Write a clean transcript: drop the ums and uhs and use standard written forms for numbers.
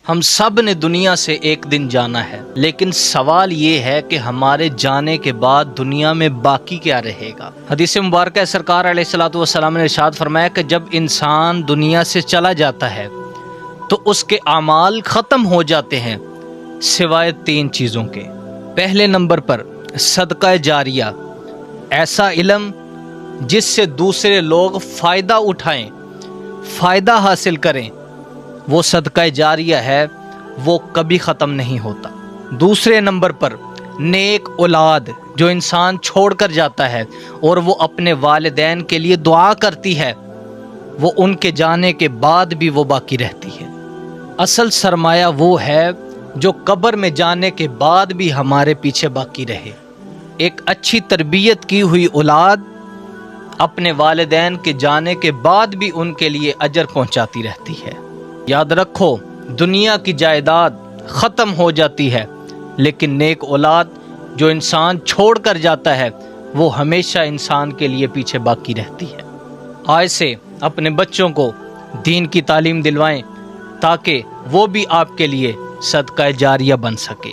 ہم سب نے دنیا سے ایک دن جانا ہے، لیکن سوال یہ ہے کہ ہمارے جانے کے بعد دنیا میں باقی کیا رہے گا۔ حدیث مبارکہ سرکار علیہ الصلوۃ والسلام نے ارشاد فرمایا کہ جب انسان دنیا سے چلا جاتا ہے تو اس کے اعمال ختم ہو جاتے ہیں سوائے 3 چیزوں کے۔ پہلے نمبر پر صدقہ جاریہ، ایسا علم جس سے دوسرے لوگ فائدہ اٹھائیں، فائدہ حاصل کریں، وہ صدقہ جاریہ ہے، وہ کبھی ختم نہیں ہوتا۔ دوسرے نمبر پر نیک اولاد، جو انسان چھوڑ کر جاتا ہے اور وہ اپنے والدین کے لیے دعا کرتی ہے، وہ ان کے جانے کے بعد بھی وہ باقی رہتی ہے۔ اصل سرمایہ وہ ہے جو قبر میں جانے کے بعد بھی ہمارے پیچھے باقی رہے۔ ایک اچھی تربیت کی ہوئی اولاد اپنے والدین کے جانے کے بعد بھی ان کے لیے اجر پہنچاتی رہتی ہے۔ یاد رکھو، دنیا کی جائیداد ختم ہو جاتی ہے، لیکن نیک اولاد جو انسان چھوڑ کر جاتا ہے وہ ہمیشہ انسان کے لیے پیچھے باقی رہتی ہے۔ آج سے اپنے بچوں کو دین کی تعلیم دلوائیں تاکہ وہ بھی آپ کے لیے صدقہ جاریہ بن سکے۔